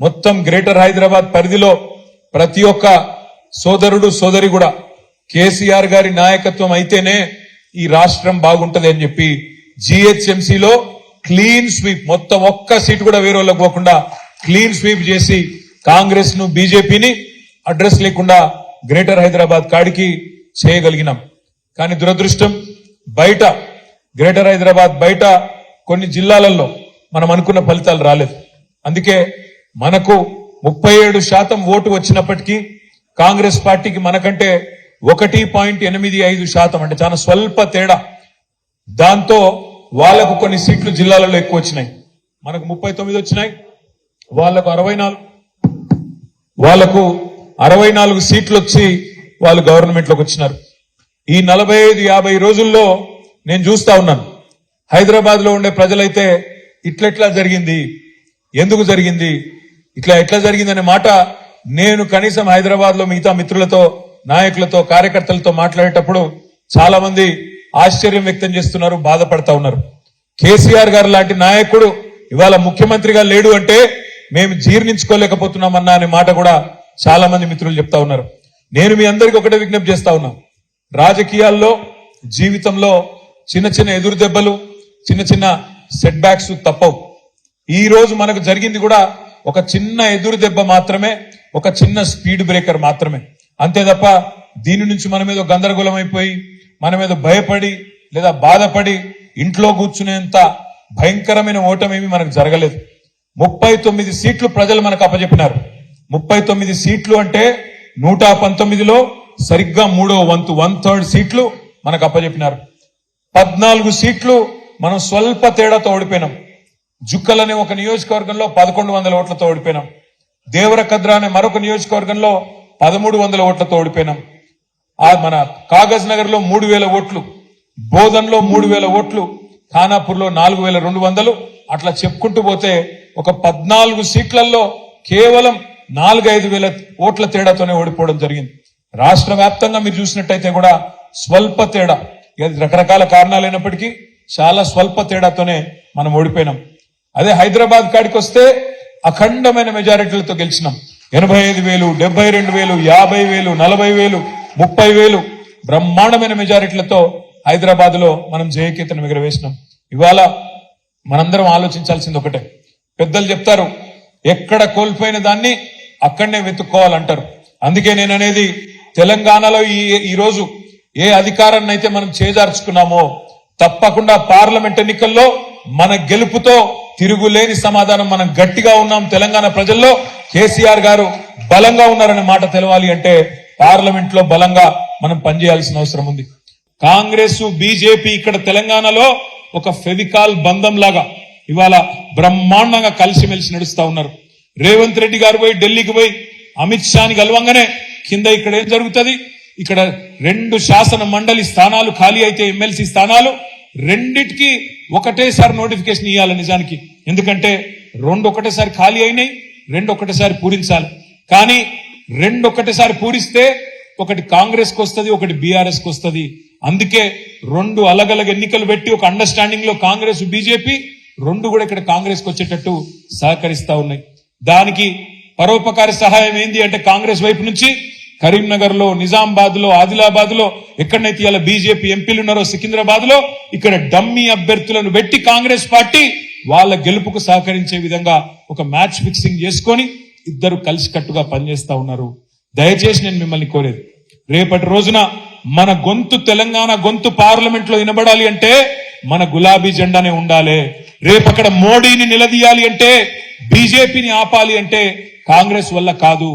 మొత్తం గ్రేటర్ హైదరాబాద్ పరిధిలో ప్రతి ఒక్క సోదరుడు సోదరి కూడా కేసీఆర్ గారి నాయకత్వం అయితేనే ఈ రాష్ట్రం బాగుంటది అని చెప్పి జీహెచ్ఎంసీలో క్లీన్ స్వీప్, మొత్తం ఒక్క సీటు కూడా వేరే వాళ్ళకి పోకుండా క్లీన్ స్వీప్ చేసి కాంగ్రెస్ ను బీజేపీని అడ్రస్ లేకుండా గ్రేటర్ హైదరాబాద్ కాడికి చేయగలిగినాం. కానీ దురదృష్టం బయట గ్రేటర్ హైదరాబాద్ బయట కొన్ని జిల్లాలలో మనం అనుకున్న ఫలితాలు రాలేదు. అందుకే మనకు 37% ఓటు వచ్చినప్పటికీ కాంగ్రెస్ పార్టీకి మనకంటే 1.85% అంటే చాలా స్వల్ప తేడా. దాంతో వాళ్లకు కొన్ని సీట్లు జిల్లాలలో ఎక్కువ వచ్చినాయి. మనకు 39 వచ్చినాయి, వాళ్లకు 64 సీట్లు వచ్చి వాళ్ళు గవర్నమెంట్ లోకి వచ్చినారు. ఈ 45-50 రోజుల్లో నేను చూస్తా ఉన్నాను, హైదరాబాద్ లో ఉండే ప్రజలైతే ఇట్లెట్లా జరిగింది, ఎందుకు జరిగింది, ఎట్లా జరిగింది అనే మాట నేను కనీసం హైదరాబాద్ లో మిగతా మిత్రులతో, నాయకులతో, కార్యకర్తలతో మాట్లాడేటప్పుడు చాలా మంది ఆశ్చర్యం వ్యక్తం చేస్తున్నారు, బాధపడతా ఉన్నారు. కేసీఆర్ గారు లాంటి నాయకుడు ఇవాళ ముఖ్యమంత్రిగా లేడు అంటే మేము జీర్ణించుకోలేకపోతున్నామన్నా అనే మాట కూడా చాలా మంది మిత్రులు చెప్తా ఉన్నారు. నేను మీ అందరికీ ఒకటే విజ్ఞప్తి చేస్తా ఉన్నా, రాజకీయాల్లో జీవితంలో చిన్న చిన్న ఎదురు దెబ్బలు, చిన్న చిన్న సెట్ బ్యాక్స్ తప్పవు. ఈ రోజు మనకు జరిగింది కూడా ఒక చిన్న ఎదురు దెబ్బ మాత్రమే, ఒక చిన్న స్పీడ్ బ్రేకర్ మాత్రమే. అంతే తప్ప దీని నుంచి మన మీద గందరగోళం అయిపోయి, మన మీద భయపడి లేదా బాధపడి ఇంట్లో కూర్చునేంత భయంకరమైన ఓటమేమి మనకు జరగలేదు. 39 సీట్లు ప్రజలు మనకు అప్పచెప్పినారు. 39 సీట్లు అంటే 119లో సరిగ్గా 3వ వంతు, 1/3 సీట్లు మనకు అప్పచెప్పినారు. 14 సీట్లు మనం స్వల్ప తేడాతో ఓడిపోయినాం. జుక్కలనే ఒక నియోజకవర్గంలో 1100 ఓట్లతో ఓడిపోయినాం. దేవరకద్ర అనే మరొక నియోజకవర్గంలో 1300 ఓట్లతో ఓడిపోయినాం. మన కాగజ్ నగర్ లో 3000 ఓట్లు, బోధన్లో 3000 ఓట్లు, ఖానాపూర్లో 4200, అట్లా చెప్పుకుంటూ పోతే ఒక 14 సీట్లలో కేవలం 4-5 వేల ఓట్ల తేడాతోనే ఓడిపోవడం జరిగింది. రాష్ట్ర వ్యాప్తంగా మీరు చూసినట్టయితే కూడా స్వల్ప తేడా, రకరకాల కారణాలైనప్పటికీ చాలా స్వల్ప తేడాతోనే మనం ఓడిపోయినాం. అదే హైదరాబాద్ కాడికి వస్తే అఖండమైన మెజారిటీలతో గెలిచినాం. 85,000, 72,000, 50,000, 40,000, 30,000 బ్రహ్మాండమైన మెజారిటీలతో హైదరాబాద్ లో మనం జయకేతనం ఎగరవేసినాం. ఇవాళ మనందరం ఆలోచించాల్సింది ఒకటే, పెద్దలు చెప్తారు ఎక్కడ కోల్పోయిన దాన్ని అక్కడనే వెతుక్కోవాలంటారు. అందుకే నేను అనేది, తెలంగాణలో ఈ రోజు ఏ అధికారాన్ని అయితే మనం చేజార్చుకున్నామో తప్పకుండా పార్లమెంట్ ఎన్నికల్లో మన గెలుపుతో తిరుగులేని సమాధానం, మనం గట్టిగా ఉన్నాం, తెలంగాణ ప్రజల్లో కేసీఆర్ గారు బలంగా ఉన్నారనే మాట తెలవాలి అంటే పార్లమెంట్ లో బలంగా మనం పనిచేయాల్సిన అవసరం ఉంది. కాంగ్రెస్ బీజేపీ ఇక్కడ తెలంగాణలో ఒక ఫెవికాల్ బంధం లాగా ఇవాళ బ్రహ్మాండంగా కలిసిమెలిసి నడుస్తా ఉన్నారు. రేవంత్ రెడ్డి గారు పోయి ఢిల్లీకి పోయి అమిత్ షాని కలవంగానే కింద ఇక్కడ ఏం జరుగుతుంది, ఇక్కడ 2 శాసన మండలి స్థానాలు ఖాళీ అయితే ఎమ్మెల్సీ స్థానాలు రెండిటికి ఒకటేసారి నోటిఫికేషన్ ఇవ్వాలి నిజానికి. ఎందుకంటే 2 ఒకటేసారి ఖాళీ అయినాయి, 2 ఒకటేసారి పూరించాలి. కానీ 2 ఒకటేసారి పూరిస్తే ఒకటి కాంగ్రెస్ కు వస్తుంది, ఒకటి బీఆర్ఎస్ కు వస్తుంది. అందుకే 2 అలగలగ ఎన్నికలు పెట్టి ఒక అండర్స్టాండింగ్ లో కాంగ్రెస్ బీజేపీ 2 కూడా ఇక్కడ కాంగ్రెస్ కు వచ్చేటట్టు సహకరిస్తా ఉన్నాయి. దానికి పరోపకారి సహాయం ఏంది అంటే కాంగ్రెస్ వైపు నుంచి కరీంనగర్ లో, నిజామాబాద్ లో, ఆదిలాబాద్ లో, ఎక్కడైతే ఇలా బీజేపీ ఎంపీలు ఉన్నారో సికింద్రాబాద్ లో ఇక్కడ డమ్మీ అభ్యర్థులను పెట్టి కాంగ్రెస్ పార్టీ వాళ్ళ గెలుపుకు సహకరించే విధంగా ఒక మ్యాచ్ ఫిక్సింగ్ చేసుకొని ఇద్దరు కలిసికట్టుగా పనిచేస్తా ఉన్నారు. దయచేసి నేను మిమ్మల్ని కోరేది, రేపటి రోజున మన గొంతు, తెలంగాణ గొంతు పార్లమెంట్ లో వినబడాలి అంటే మన గులాబీ జెండానే ఉండాలి. రేపు అక్కడ మోడీని నిలదీయాలి అంటే, బీజేపీని ఆపాలి అంటే కాంగ్రెస్ వల్ల కాదు.